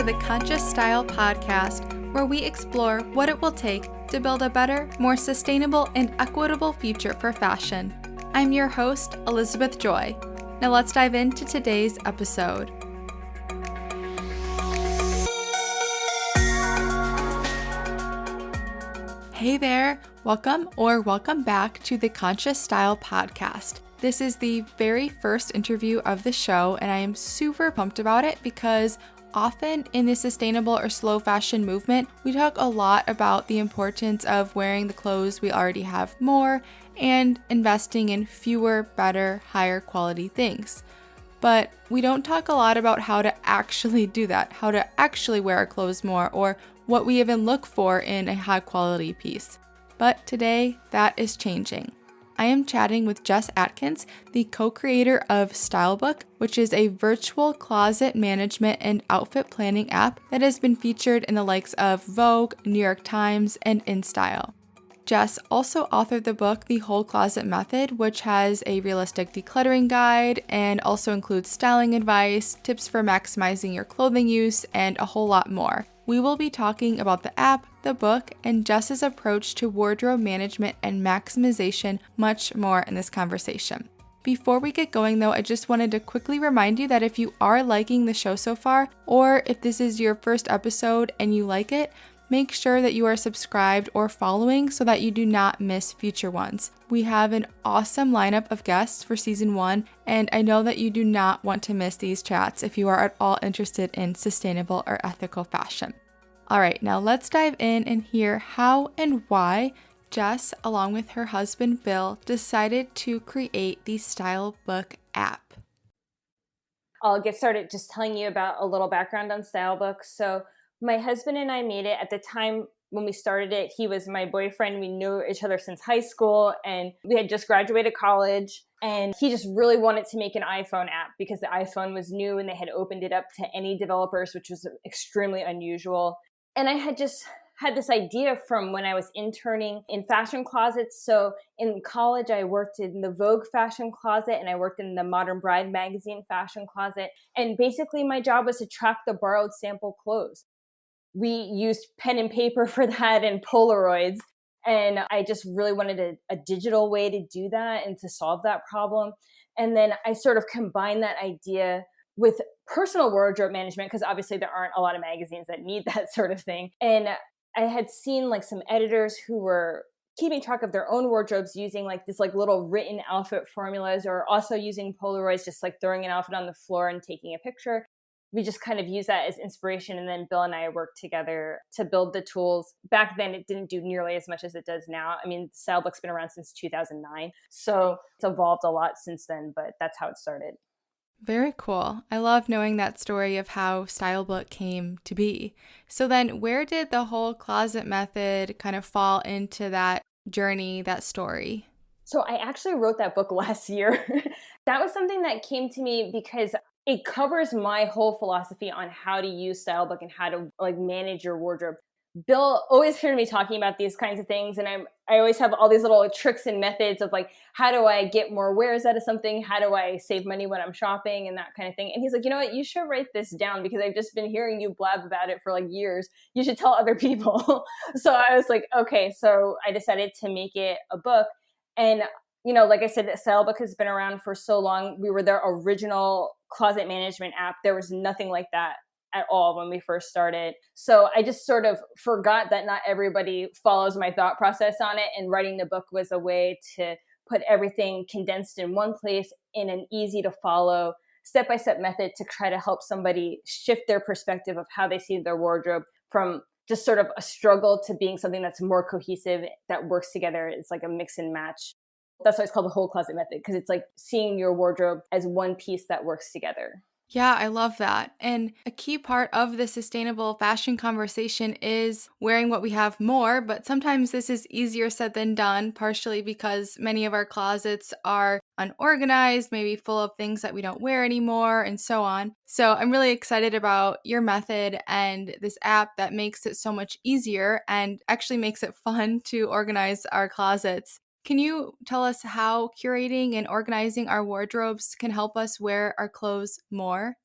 the Conscious Style podcast, where we explore what it will take to build a better, more sustainable, and equitable future for fashion. I'm your host, Elizabeth Joy. Now let's dive into today's episode. Hey there, welcome back to the Conscious Style podcast. This is the very first interview of the show, and I am super pumped about it because often in the sustainable or slow fashion movement, we talk a lot about the importance of wearing the clothes we already have more and investing in fewer, better, higher quality things. But we don't talk a lot about how to actually do that, how to actually wear our clothes more, or what we even look for in a high quality piece. But today, that is changing. I am chatting with Jess Atkins, the co-creator of Stylebook, which is a virtual closet management and outfit planning app that has been featured in the likes of Vogue, New York Times, and InStyle. Jess also authored the book, The Whole Closet Method, which has a realistic decluttering guide and also includes styling advice, tips for maximizing your clothing use, and a whole lot more. We will be talking about the app, the book, and Jess's approach to wardrobe management and maximization, much more in this conversation. Before we get going though, I just wanted to quickly remind you that if you are liking the show so far, or if this is your first episode and you like it, make sure that you are subscribed or following so that you do not miss future ones. We have an awesome lineup of guests for season 1, and I know that you do not want to miss these chats if you are at all interested in sustainable or ethical fashion. All right, now let's dive in and hear how and why Jess, along with her husband Bill, decided to create the Stylebook app. I'll get started just telling you about a little background on Stylebook. So my husband and I made it at the time when we started it. He was my boyfriend. We knew each other since high school, and we had just graduated college. And he just really wanted to make an iPhone app because the iPhone was new and they had opened it up to any developers, which was extremely unusual. And I had just had this idea from when I was interning in fashion closets. So in college, I worked in the Vogue fashion closet and I worked in the Modern Bride magazine fashion closet. And basically my job was to track the borrowed sample clothes. We used pen and paper for that and Polaroids. And I just really wanted a digital way to do that and to solve that problem. And then I sort of combined that idea with personal wardrobe management, because obviously there aren't a lot of magazines that need that sort of thing. And I had seen like some editors who were keeping track of their own wardrobes using like this like little written outfit formulas, or also using Polaroids, just like throwing an outfit on the floor and taking a picture. We just kind of use that as inspiration. And then Bill and I worked together to build the tools. Back then, it didn't do nearly as much as it does now. I mean, Stylebook's been around since 2009. So it's evolved a lot since then, but that's how it started. Very cool. I love knowing that story of how Stylebook came to be. So then where did the whole closet method kind of fall into that journey, that story? So I actually wrote that book last year. That was something that came to me because it covers my whole philosophy on how to use Stylebook and how to like manage your wardrobe. Bill always heard me talking about these kinds of things, and I always have all these little tricks and methods of like, how do I get more wears out of something? How do I save money when I'm shopping and that kind of thing? And he's like, you know what, you should write this down because I've just been hearing you blab about it for like years. You should tell other people. So I was like, okay. So I decided to make it a book. And, you know, like I said, that Stylebook has been around for so long. We were their original closet management app. There was nothing like that at all when we first started. So I just sort of forgot that not everybody follows my thought process on it. And writing the book was a way to put everything condensed in one place in an easy to follow step-by-step method to try to help somebody shift their perspective of how they see their wardrobe from just sort of a struggle to being something that's more cohesive, that works together. It's like a mix and match. That's why it's called the whole closet method, because it's like seeing your wardrobe as one piece that works together. Yeah, I love that. And a key part of the sustainable fashion conversation is wearing what we have more, but sometimes this is easier said than done, partially because many of our closets are unorganized, maybe full of things that we don't wear anymore, and so on. So I'm really excited about your method and this app that makes it so much easier and actually makes it fun to organize our closets. Can you tell us how curating and organizing our wardrobes can help us wear our clothes more?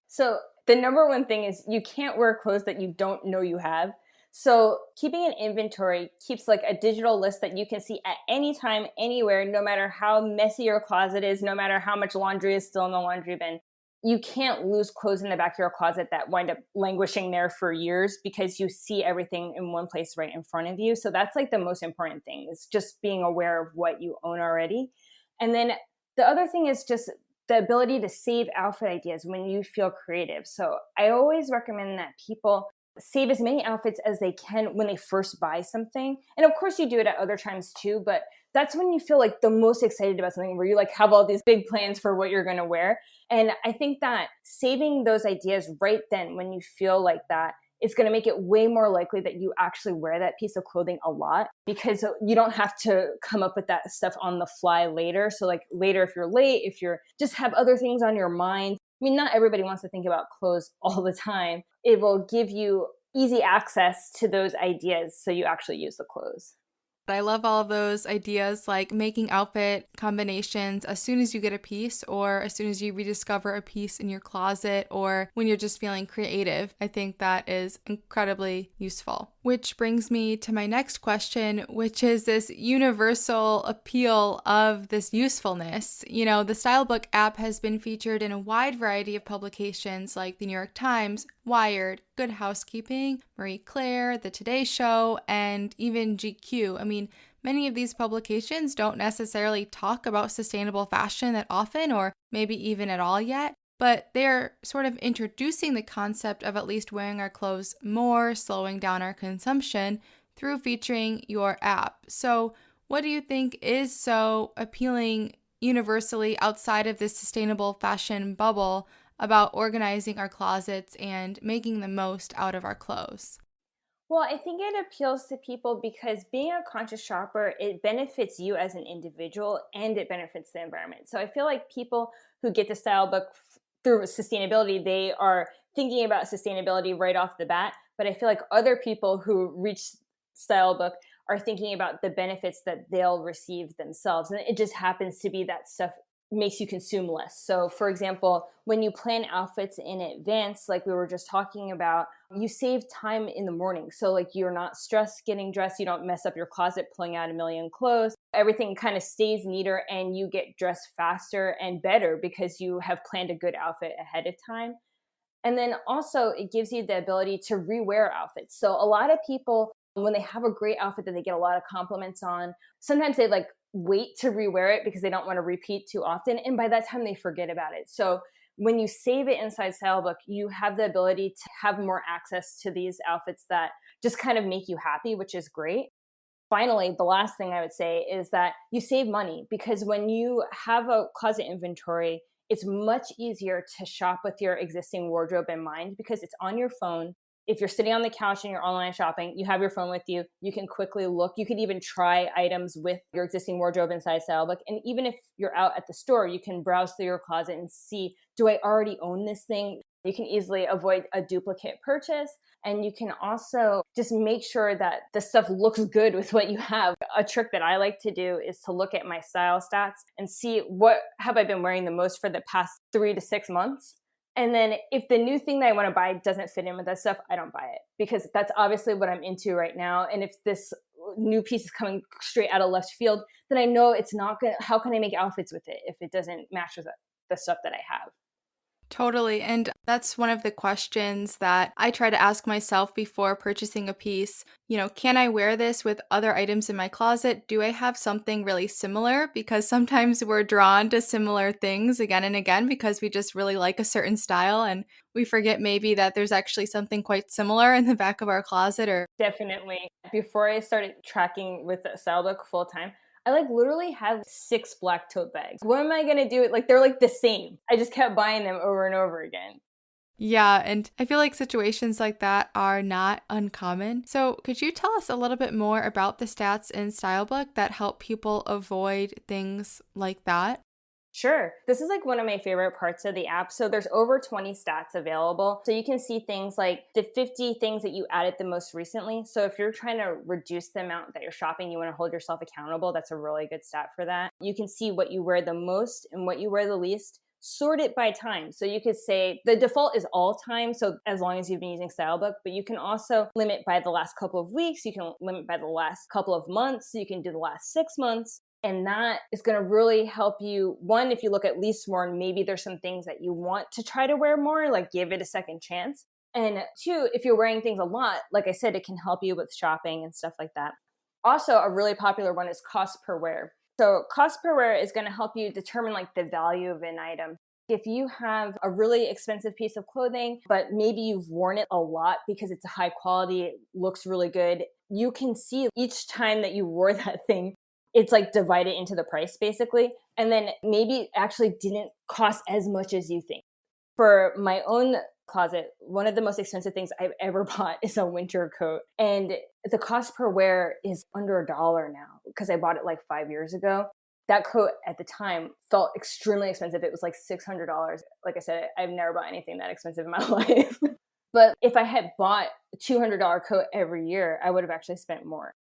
So The number one thing is you can't wear clothes that you don't know you have. So keeping an inventory keeps like a digital list that you can see at any time, anywhere, no matter how messy your closet is, no matter how much laundry is still in the laundry bin. You can't lose clothes in the back of your closet that wind up languishing there for years because you see everything in one place right in front of you. So that's like the most important thing, is just being aware of what you own already. And then the other thing is just the ability to save outfit ideas when you feel creative. So I always recommend that people save as many outfits as they can when they first buy something. And of course you do it at other times too, but that's when you feel like the most excited about something, where you like have all these big plans for what you're going to wear. And I think that saving those ideas right then when you feel like that, it's going to make it way more likely that you actually wear that piece of clothing a lot, because you don't have to come up with that stuff on the fly later. So like later, if you're late, if you're just have other things on your mind, I mean, not everybody wants to think about clothes all the time. It will give you easy access to those ideas so you actually use the clothes. I love all of those ideas, like making outfit combinations as soon as you get a piece, or as soon as you rediscover a piece in your closet, or when you're just feeling creative. I think that is incredibly useful. Which brings me to my next question, which is this universal appeal of this usefulness. You know, the Stylebook app has been featured in a wide variety of publications like the New York Times, Wired, Good Housekeeping, Marie Claire, The Today Show, and even GQ. I mean, many of these publications don't necessarily talk about sustainable fashion that often, or maybe even at all yet, but they're sort of introducing the concept of at least wearing our clothes more, slowing down our consumption through featuring your app. So what do you think is so appealing universally outside of this sustainable fashion bubble about organizing our closets and making the most out of our clothes? Well, I think it appeals to people because being a conscious shopper, it benefits you as an individual and it benefits the environment. So I feel like people who get the style book through sustainability, they are thinking about sustainability right off the bat. But I feel like other people who reach style book are thinking about the benefits that they'll receive themselves. And it just happens to be that stuff makes you consume less. So for example, when you plan outfits in advance, like we were just talking about, you save time in the morning. So like you're not stressed getting dressed, you don't mess up your closet pulling out a million clothes. Everything kind of stays neater and you get dressed faster and better because you have planned a good outfit ahead of time. And then also it gives you the ability to rewear outfits. So a lot of people, when they have a great outfit that they get a lot of compliments on, sometimes they like wait to rewear it because they don't want to repeat too often. And by that time they forget about it. So when you save it inside Stylebook, you have the ability to have more access to these outfits that just kind of make you happy, which is great. Finally, the last thing I would say is that you save money, because when you have a closet inventory, it's much easier to shop with your existing wardrobe in mind because it's on your phone. If you're sitting on the couch and you're online shopping, you have your phone with you. You can quickly look. You could even try items with your existing wardrobe inside Stylebook. And even if you're out at the store, you can browse through your closet and see, do I already own this thing? You can easily avoid a duplicate purchase. And you can also just make sure that the stuff looks good with what you have. A trick that I like to do is to look at my style stats and see what have I been wearing the most for the past 3 to 6 months. And then if the new thing that I want to buy doesn't fit in with that stuff, I don't buy it, because that's obviously what I'm into right now. And if this new piece is coming straight out of left field, then I know it's not going to, how can I make outfits with it if it doesn't match with the stuff that I have? Totally. And that's one of the questions that I try to ask myself before purchasing a piece. You know, can I wear this with other items in my closet? Do I have something really similar? Because sometimes we're drawn to similar things again and again because we just really like a certain style, and we forget maybe that there's actually something quite similar in the back of our closet. Or Definitely. Before I started tracking with the Stylebook full time, I like literally have 6 black tote bags. What am I going to do? Like they're like the same. I just kept buying them over and over again. yeah, and I feel like situations like that are not uncommon. So could you tell us a little bit more about the stats in Stylebook that help people avoid things like that? Sure. This is like one of my favorite parts of the app. So there's over 20 stats available. So you can see things like the 50 things that you added the most recently. So if you're trying to reduce the amount that you're shopping, you want to hold yourself accountable. That's a really good stat for that. You can see what you wear the most and what you wear the least, sort it by time. So you could say the default is all time. So as long as you've been using Stylebook, but you can also limit by the last couple of weeks. You can limit by the last couple of months. You can do the last 6 months. And that is going to really help you. One, if you look at least worn, maybe there's some things that you want to try to wear more, like give it a second chance. And two, if you're wearing things a lot, like I said, it can help you with shopping and stuff like that. Also, a really popular one is cost per wear. So cost per wear is going to help you determine like the value of an item. If you have a really expensive piece of clothing, but maybe you've worn it a lot because it's a high quality, it looks really good, you can see each time that you wore that thing, it's like divided into the price basically. And then maybe it actually didn't cost as much as you think. For my own closet, one of the most expensive things I've ever bought is a winter coat. And the cost per wear is under $1 now because I bought it like 5 years ago. That coat at the time felt extremely expensive. It was like $600. Like I said, I've never bought anything that expensive in my life. But if I had bought a $200 coat every year, I would have actually spent more.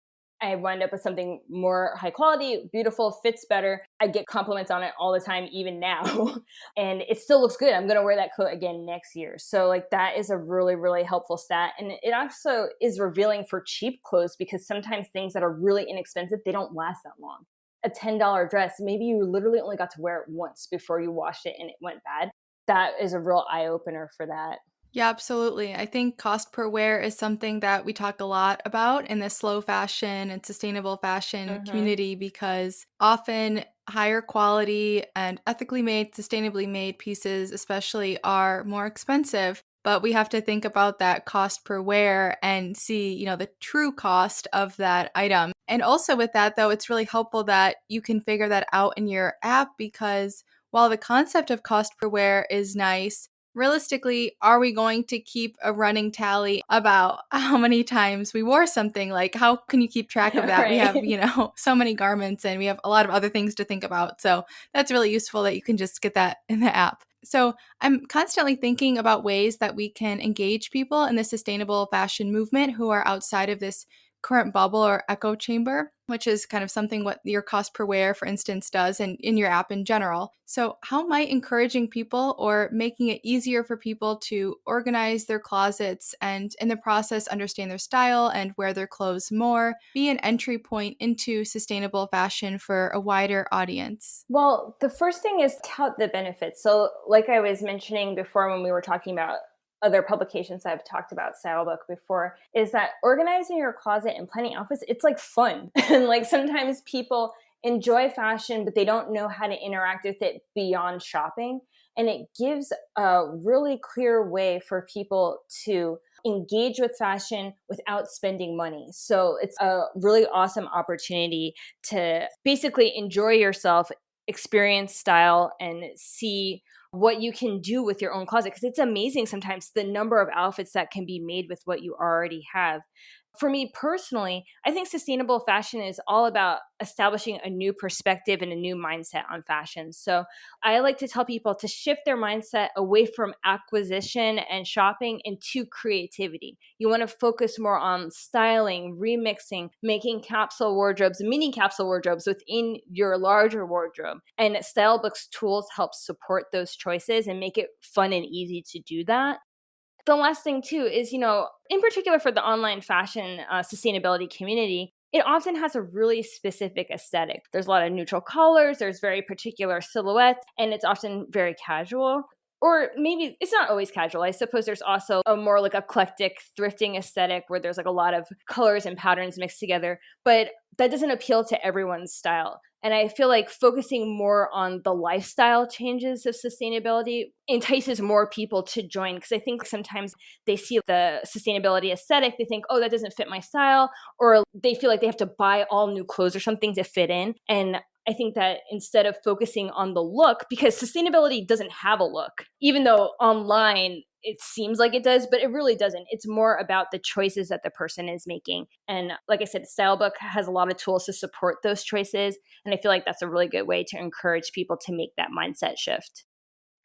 I wind up with something more high quality, beautiful, fits better. I get compliments on it all the time, even now. And it still looks good. I'm going to wear that coat again next year. So like that is a really, really helpful stat. And it also is revealing for cheap clothes because sometimes things that are really inexpensive, they don't last that long. A $10 dress, maybe you literally only got to wear it once before you washed it and it went bad. That is a real eye opener for that. Yeah, absolutely. I think cost per wear is something that we talk a lot about in the slow fashion and sustainable fashion community because often higher quality and ethically made, sustainably made pieces, especially, are more expensive. But we have to think about that cost per wear and see, the true cost of that item. And also with that, though, it's really helpful that you can figure that out in your app because while the concept of cost per wear is nice, realistically, are we going to keep a running tally about how many times we wore something? Like, how can you keep track of that? Right. We have, so many garments and we have a lot of other things to think about. So that's really useful that you can just get that in the app. So I'm constantly thinking about ways that we can engage people in the sustainable fashion movement who are outside of this current bubble or echo chamber, which is kind of something what your cost per wear, for instance, does and in your app in general. So how might encouraging people or making it easier for people to organize their closets and in the process understand their style and wear their clothes more be an entry point into sustainable fashion for a wider audience? Well, the first thing is tout the benefits. So like I was mentioning before when we were talking about other publications I've talked about Stylebook before, is that organizing your closet and planning outfits, it's like fun. And like sometimes people enjoy fashion, but they don't know how to interact with it beyond shopping. And it gives a really clear way for people to engage with fashion without spending money. So it's a really awesome opportunity to basically enjoy yourself, experience style, and see what you can do with your own closet. Because it's amazing sometimes the number of outfits that can be made with what you already have. For me personally, I think sustainable fashion is all about establishing a new perspective and a new mindset on fashion. So I like to tell people to shift their mindset away from acquisition and shopping into creativity. You want to focus more on styling, remixing, making capsule wardrobes, mini capsule wardrobes within your larger wardrobe. And Stylebook's tools help support those choices and make it fun and easy to do that. The last thing too is, in particular for the online fashion sustainability community, it often has a really specific aesthetic. There's a lot of neutral colors, there's very particular silhouettes, and it's often very casual. Or maybe it's not always casual. I suppose there's also a more like eclectic thrifting aesthetic where there's like a lot of colors and patterns mixed together, but that doesn't appeal to everyone's style. And I feel like focusing more on the lifestyle changes of sustainability entices more people to join. Because I think sometimes they see the sustainability aesthetic, they think, oh, that doesn't fit my style, or they feel like they have to buy all new clothes or something to fit in. And I think that instead of focusing on the look, because sustainability doesn't have a look, even though online it seems like it does, but it really doesn't. It's more about the choices that the person is making. And like I said, Stylebook has a lot of tools to support those choices. And I feel like that's a really good way to encourage people to make that mindset shift.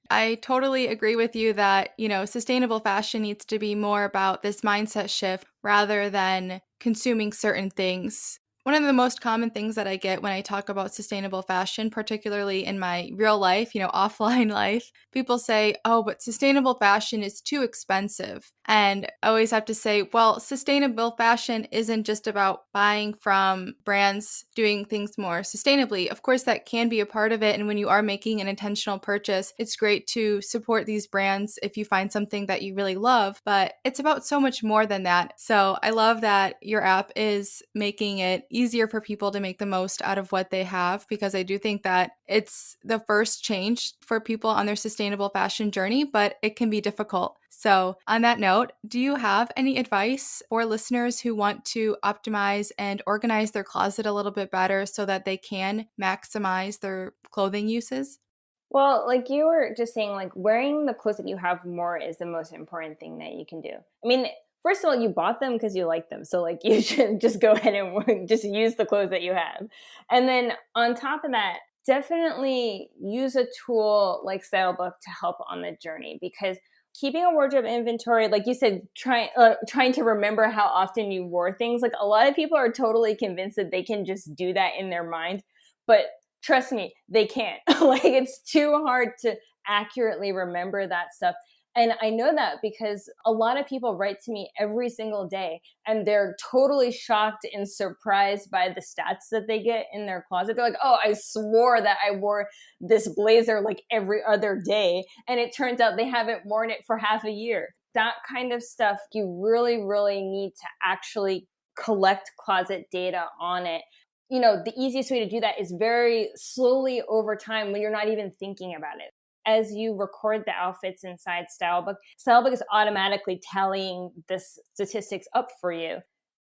I totally agree with you that, sustainable fashion needs to be more about this mindset shift rather than consuming certain things. One of the most common things that I get when I talk about sustainable fashion, particularly in my real life, offline life, people say, oh, but sustainable fashion is too expensive. And I always have to say, well, sustainable fashion isn't just about buying from brands doing things more sustainably. Of course, that can be a part of it. And when you are making an intentional purchase, it's great to support these brands if you find something that you really love, but it's about so much more than that. So I love that your app is making it easier for people to make the most out of what they have, because I do think that it's the first change for people on their sustainable fashion journey, but it can be difficult. So on that note, do you have any advice for listeners who want to optimize and organize their closet a little bit better so that they can maximize their clothing uses? Well, like you were just saying, like wearing the clothes that you have more is the most important thing that you can do. I mean, first of all, you bought them because you like them. So like you should just go ahead and just use the clothes that you have. And then on top of that, definitely use a tool like Stylebook to help on the journey, because keeping a wardrobe inventory, like you said, trying to remember how often you wore things. Like a lot of people are totally convinced that they can just do that in their mind, but trust me, they can't. Like it's too hard to accurately remember that stuff. And I know that because a lot of people write to me every single day and they're totally shocked and surprised by the stats that they get in their closet. They're like, oh, I swore that I wore this blazer like every other day. And it turns out they haven't worn it for half a year. That kind of stuff, you really, really need to actually collect closet data on it. The easiest way to do that is very slowly over time when you're not even thinking about it. As you record the outfits inside Stylebook is automatically tallying the statistics up for you.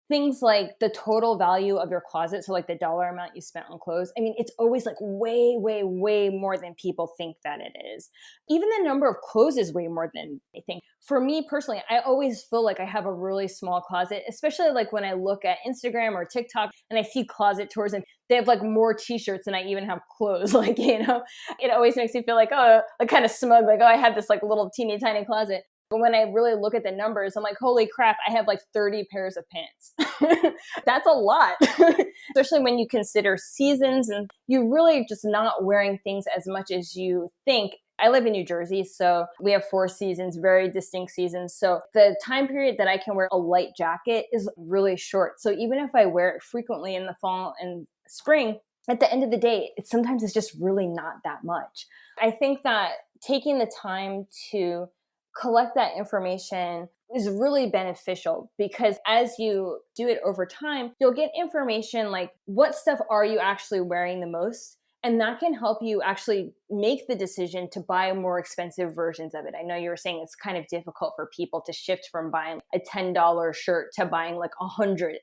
Things like the total value of your closet, so like the dollar amount you spent on clothes, I mean, it's always like way, way, way more than people think that it is. Even the number of clothes is way more than they think. For me personally, I always feel like I have a really small closet, especially like when I look at Instagram or TikTok and I see closet tours and they have like more t-shirts than I even have clothes. Like, it always makes me feel like, oh, like kind of smug, like, oh, I have this like little teeny tiny closet. But when I really look at the numbers, I'm like, holy crap, I have like 30 pairs of pants. That's a lot, especially when you consider seasons and you're really just not wearing things as much as you think. I live in New Jersey, so we have 4 seasons, very distinct seasons. So the time period that I can wear a light jacket is really short. So even if I wear it frequently in the fall and spring, at the end of the day, sometimes it's just really not that much. I think that taking the time to collect that information is really beneficial, because as you do it over time, you'll get information like what stuff are you actually wearing the most? And that can help you actually make the decision to buy more expensive versions of it. I know you were saying it's kind of difficult for people to shift from buying a $10 shirt to buying like a $100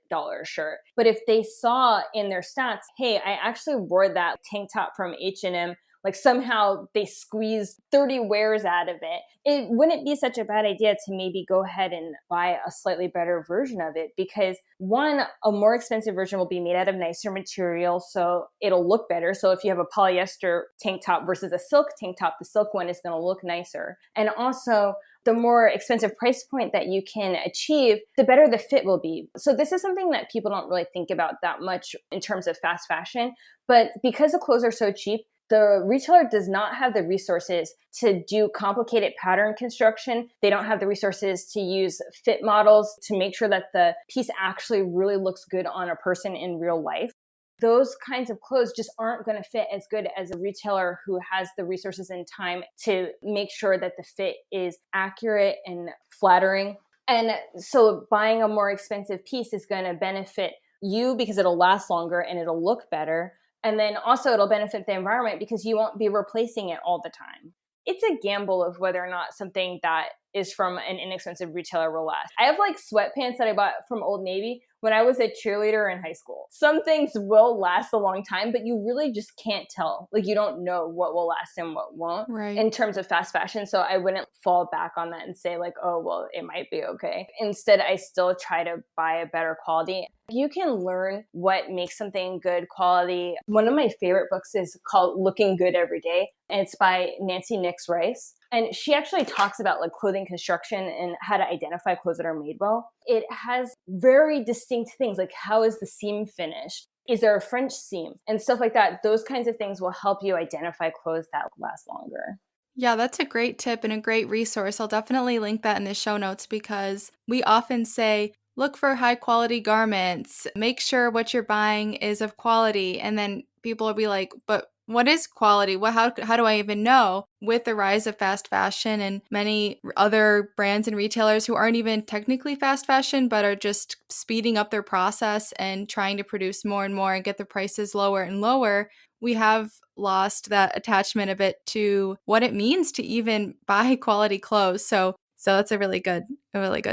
shirt. But if they saw in their stats, hey, I actually wore that tank top from H&M, like somehow they squeezed 30 wears out of it, it wouldn't be such a bad idea to maybe go ahead and buy a slightly better version of it, because one, a more expensive version will be made out of nicer material, so it'll look better. So if you have a polyester tank top versus a silk tank top, the silk one is going to look nicer. And also, the more expensive price point that you can achieve, the better the fit will be. So this is something that people don't really think about that much in terms of fast fashion. But because the clothes are so cheap, the retailer does not have the resources to do complicated pattern construction. They don't have the resources to use fit models to make sure that the piece actually really looks good on a person in real life. Those kinds of clothes just aren't going to fit as good as a retailer who has the resources and time to make sure that the fit is accurate and flattering. And so buying a more expensive piece is going to benefit you because it'll last longer and it'll look better. And then also it'll benefit the environment because you won't be replacing it all the time. It's a gamble of whether or not something that is from an inexpensive retailer will last. I have like sweatpants that I bought from Old Navy when I was a cheerleader in high school. Some things will last a long time, but you really just can't tell. Like you don't know what will last and what won't in terms of fast fashion. So I wouldn't fall back on that and say like, oh, well, it might be okay. Instead, I still try to buy a better quality. You can learn what makes something good quality. One of my favorite books is called Looking Good Every Day, and it's by Nancy Nix Rice. And she actually talks about like clothing construction and how to identify clothes that are made well. It has very distinct things like how is the seam finished? Is there a French seam and stuff like that? Those kinds of things will help you identify clothes that last longer. Yeah, that's a great tip and a great resource. I'll definitely link that in the show notes because we often say, look for high quality garments, make sure what you're buying is of quality. And then people will be like, but what is quality? How do I even know? With the rise of fast fashion and many other brands and retailers who aren't even technically fast fashion, but are just speeding up their process and trying to produce more and more and get the prices lower and lower, we have lost that attachment a bit to what it means to even buy quality clothes. So that's a really good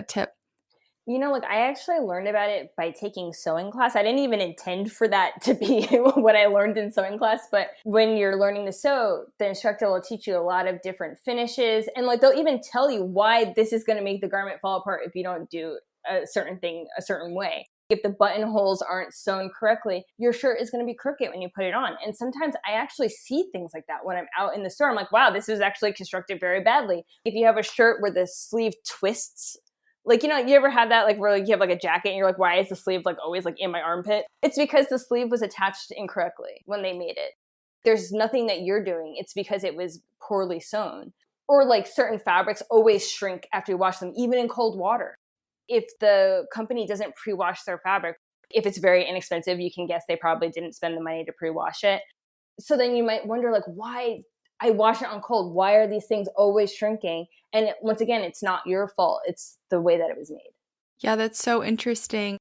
tip. Like I actually learned about it by taking sewing class. I didn't even intend for that to be what I learned in sewing class. But when you're learning to sew, the instructor will teach you a lot of different finishes. And like they'll even tell you why this is going to make the garment fall apart if you don't do a certain thing a certain way. If the buttonholes aren't sewn correctly, your shirt is going to be crooked when you put it on. And sometimes I actually see things like that when I'm out in the store. I'm like, wow, this was actually constructed very badly. If you have a shirt where the sleeve twists, like, you ever had that, like, where like, you have like a jacket and you're like, why is the sleeve like always like in my armpit? It's because the sleeve was attached incorrectly when they made it. There's nothing that you're doing. It's because it was poorly sewn. Or like certain fabrics always shrink after you wash them, even in cold water. If the company doesn't pre-wash their fabric, if it's very inexpensive, you can guess they probably didn't spend the money to pre-wash it. So then you might wonder, like, why I wash it on cold? Why are these things always shrinking? And once again, it's not your fault. It's the way that it was made. Yeah, that's so interesting.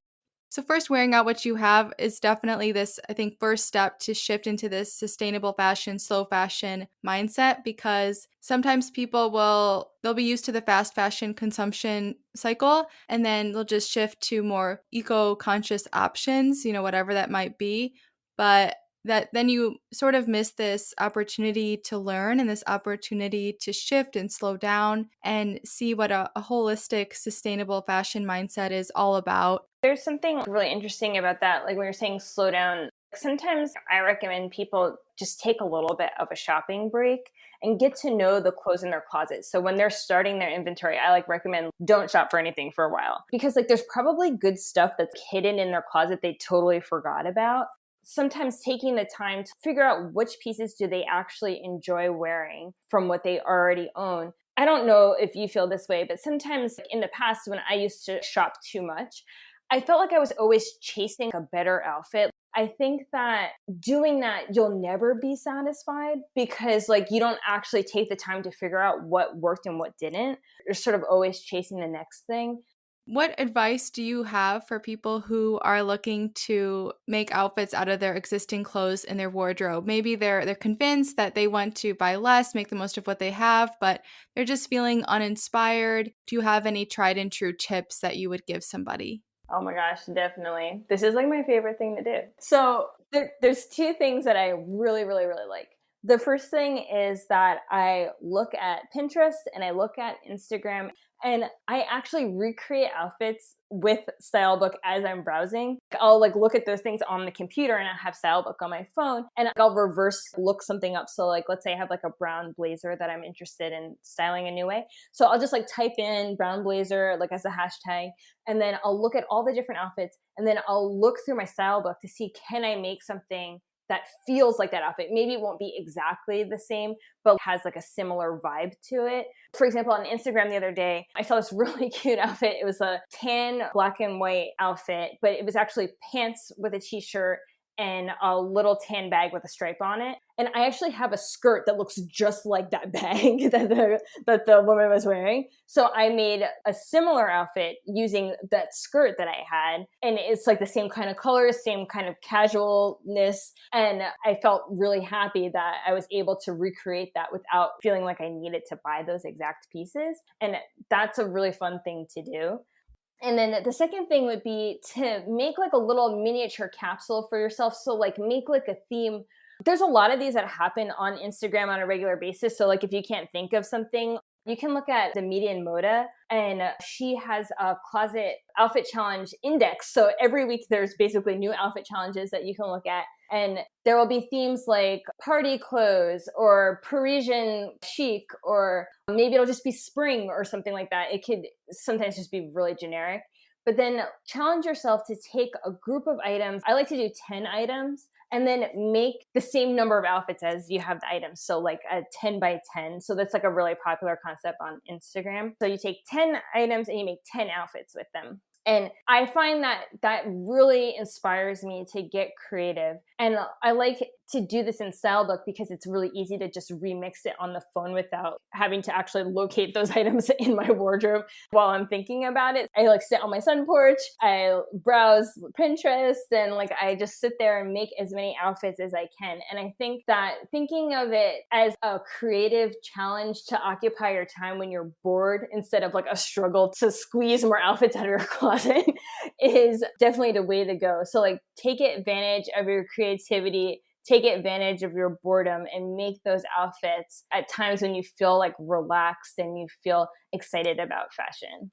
So first, wearing out what you have is definitely this, I think, first step to shift into this sustainable fashion, slow fashion mindset, because sometimes they'll be used to the fast fashion consumption cycle, and then they'll just shift to more eco-conscious options, whatever that might be. But that then you sort of miss this opportunity to learn and this opportunity to shift and slow down and see what a holistic, sustainable fashion mindset is all about. There's something really interesting about that. Like when you're saying slow down, sometimes I recommend people just take a little bit of a shopping break and get to know the clothes in their closet. So when they're starting their inventory, I recommend don't shop for anything for a while, because there's probably good stuff that's hidden in their closet they totally forgot about. Sometimes taking the time to figure out which pieces do they actually enjoy wearing from what they already own. I don't know if you feel this way, but sometimes in the past when I used to shop too much, I felt like I was always chasing a better outfit. I think that doing that, you'll never be satisfied because you don't actually take the time to figure out what worked and what didn't. You're sort of always chasing the next thing. What advice do you have for people who are looking to make outfits out of their existing clothes in their wardrobe? Maybe they're convinced that they want to buy less, make the most of what they have, but they're just feeling uninspired. Do you have any tried and true tips that you would give somebody? Oh my gosh, definitely. This is my favorite thing to do. So there's two things that I really, really, really like. The first thing is that I look at Pinterest and I look at Instagram and I actually recreate outfits with Stylebook as I'm browsing. I'll look at those things on the computer and I have Stylebook on my phone and I'll reverse look something up. So let's say I have a brown blazer that I'm interested in styling a new way. So I'll just type in brown blazer as a hashtag, and then I'll look at all the different outfits and then I'll look through my Stylebook to see, can I make something that feels like that outfit? Maybe it won't be exactly the same, but has a similar vibe to it. For example, on Instagram the other day, I saw this really cute outfit. It was a tan black and white outfit, but it was actually pants with a t-shirt and a little tan bag with a stripe on it. And I actually have a skirt that looks just like that bag that the woman was wearing. So I made a similar outfit using that skirt that I had. And it's the same kind of colors, same kind of casualness. And I felt really happy that I was able to recreate that without feeling like I needed to buy those exact pieces. And that's a really fun thing to do. And then the second thing would be to make a little miniature capsule for yourself. So make a theme. There's a lot of these that happen on Instagram on a regular basis. So if you can't think of something, you can look at the Median Moda, and she has a closet outfit challenge index. So every week there's basically new outfit challenges that you can look at. And there will be themes like party clothes or Parisian chic, or maybe it'll just be spring or something like that. It could sometimes just be really generic. but then challenge yourself to take a group of items. I like to do 10 items and then make the same number of outfits as you have the items. So like a 10 by 10. So that's like a really popular concept on Instagram. So you take 10 items and you make 10 outfits with them. And I find that that really inspires me to get creative. And I like to do this in Stylebook because it's really easy to just remix it on the phone without having to actually locate those items in my wardrobe while I'm thinking about it. I like sit on my sun porch, I browse Pinterest, and like I just sit there and make as many outfits as I can. And I think that thinking of it as a creative challenge to occupy your time when you're bored instead of like a struggle to squeeze more outfits out of your closet is definitely the way to go. So like take advantage of your creativity, take advantage of your boredom, and make those outfits at times when you feel like relaxed and you feel excited about fashion.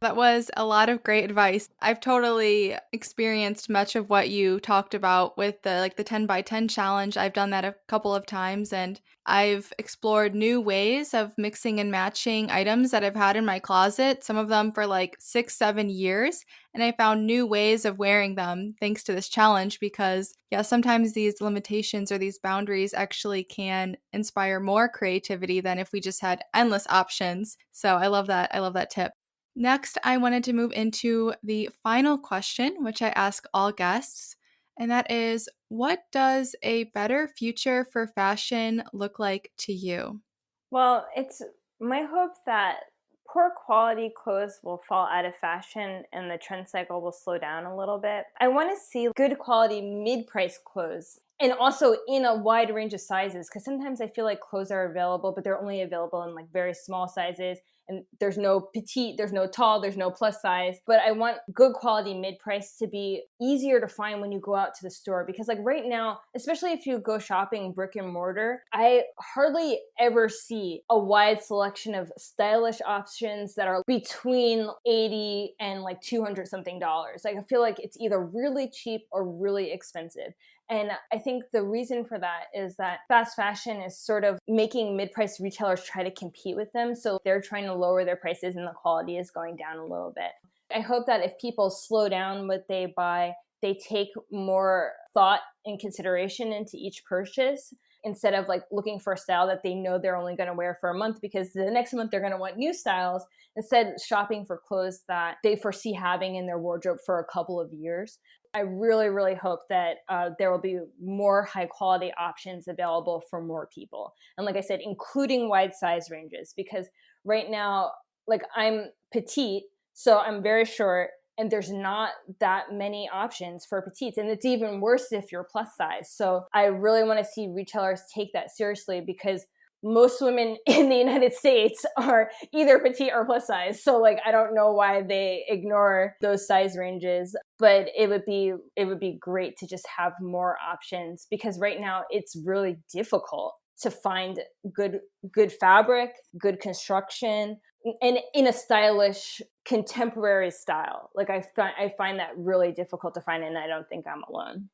That was a lot of great advice. I've totally experienced much of what you talked about with the 10 by 10 challenge. I've done that a couple of times, and I've explored new ways of mixing and matching items that I've had in my closet, some of them for like 6-7 years, and I found new ways of wearing them thanks to this challenge because sometimes these limitations or these boundaries actually can inspire more creativity than if we just had endless options. So I love that. I love that tip. Next, I wanted to move into the final question, which I ask all guests, and that is, what does a better future for fashion look like to you? Well, it's my hope that poor quality clothes will fall out of fashion and the trend cycle will slow down a little bit. I want to see good quality mid-price clothes, and also in a wide range of sizes, because sometimes I feel like clothes are available, but they're only available in like very small sizes. And there's no petite, there's no tall, there's no plus size. But I want good quality mid-price to be easier to find when you go out to the store. Because like right now, especially if you go shopping brick and mortar, I hardly ever see a wide selection of stylish options that are between $80 and like $200 something. Like I feel like it's either really cheap or really expensive. And I think the reason for that is that fast fashion is sort of making mid-price retailers try to compete with them. So they're trying to lower their prices and the quality is going down a little bit. I hope that if people slow down what they buy, they take more thought and consideration into each purchase instead of like looking for a style that they know they're only going to wear for a month because the next month they're going to want new styles, instead shopping for clothes that they foresee having in their wardrobe for a couple of years. I really, really hope that there will be more high quality options available for more people. And like I said, including wide size ranges, because right now, like I'm petite, so I'm very short and there's not that many options for petites. And it's even worse if you're plus size. So I really want to see retailers take that seriously because most women in the United States are either petite or plus size. So like, I don't know why they ignore those size ranges, but it would be great to just have more options because right now it's really difficult to find good fabric, good construction, and in a stylish contemporary style. Like I find that really difficult to find, and I don't think I'm alone.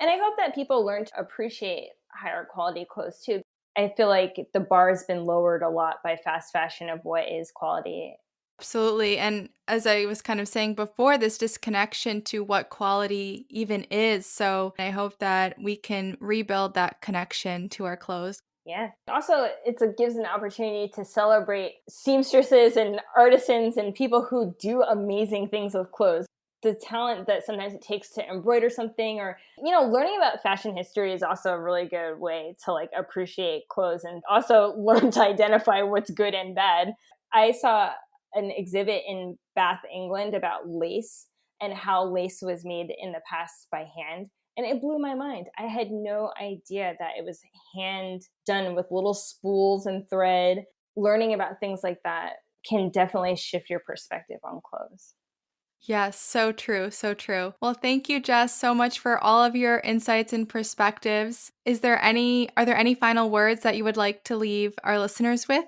And I hope that people learn to appreciate higher quality clothes too. I feel like the bar has been lowered a lot by fast fashion of what is quality. Absolutely. And as I was kind of saying before, this disconnection to what quality even is. So I hope that we can rebuild that connection to our clothes. Yeah. Also, gives an opportunity to celebrate seamstresses and artisans and people who do amazing things with clothes. The talent that sometimes it takes to embroider something, or learning about fashion history is also a really good way to like appreciate clothes and also learn to identify what's good and bad. I saw an exhibit in Bath, England about lace and how lace was made in the past by hand, and it blew my mind. I had no idea that it was hand done with little spools and thread. Learning about things like that can definitely shift your perspective on clothes. Yes, so true, so true. Well, thank you, Jess, so much for all of your insights and perspectives. Are there any final words that you would like to leave our listeners with?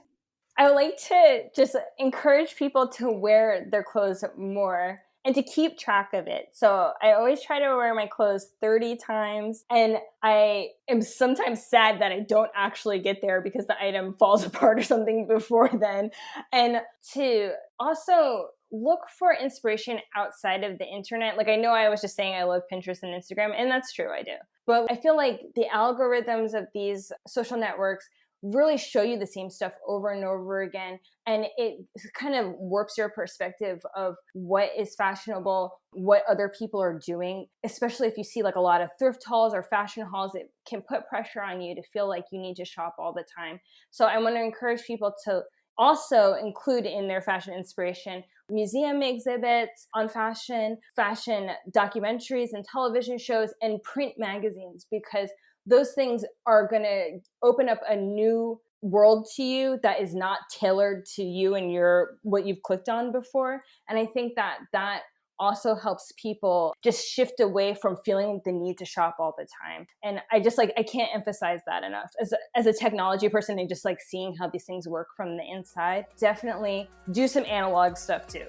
I would like to just encourage people to wear their clothes more and to keep track of it. So I always try to wear my clothes 30 times, and I am sometimes sad that I don't actually get there because the item falls apart or something before then. And to also look for inspiration outside of the internet. Like, I know I was just saying I love Pinterest and Instagram, and that's true, I do. But I feel like the algorithms of these social networks really show you the same stuff over and over again. And it kind of warps your perspective of what is fashionable, what other people are doing, especially if you see like a lot of thrift hauls or fashion hauls. It can put pressure on you to feel like you need to shop all the time. So I want to encourage people to also include in their fashion inspiration museum exhibits on fashion documentaries and television shows, and print magazines, because those things are going to open up a new world to you that is not tailored to you and what you've clicked on before. And I think that also helps people just shift away from feeling the need to shop all the time. And I can't emphasize that enough. As a technology person, and just like seeing how these things work from the inside, definitely do some analog stuff too.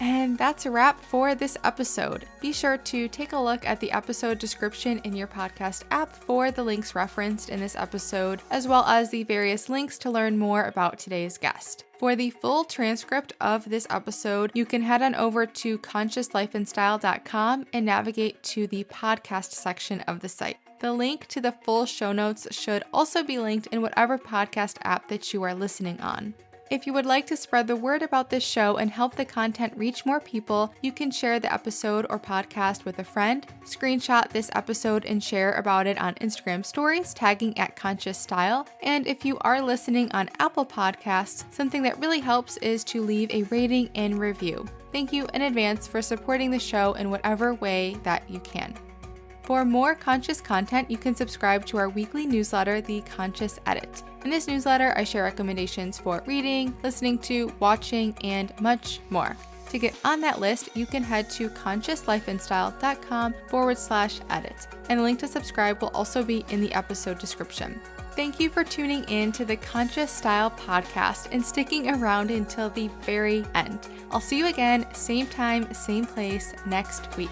And that's a wrap for this episode. Be sure to take a look at the episode description in your podcast app for the links referenced in this episode, as well as the various links to learn more about today's guest. For the full transcript of this episode, you can head on over to consciouslifeandstyle.com and navigate to the podcast section of the site. The link to the full show notes should also be linked in whatever podcast app that you are listening on. If you would like to spread the word about this show and help the content reach more people, you can share the episode or podcast with a friend, screenshot this episode and share about it on Instagram stories, tagging @ConsciousStyle. And if you are listening on Apple Podcasts, something that really helps is to leave a rating and review. Thank you in advance for supporting the show in whatever way that you can. For more conscious content, you can subscribe to our weekly newsletter, The Conscious Edit. In this newsletter, I share recommendations for reading, listening to, watching, and much more. To get on that list, you can head to consciouslifeandstyle.com/edit. And a link to subscribe will also be in the episode description. Thank you for tuning in to the Conscious Style podcast and sticking around until the very end. I'll see you again, same time, same place next week.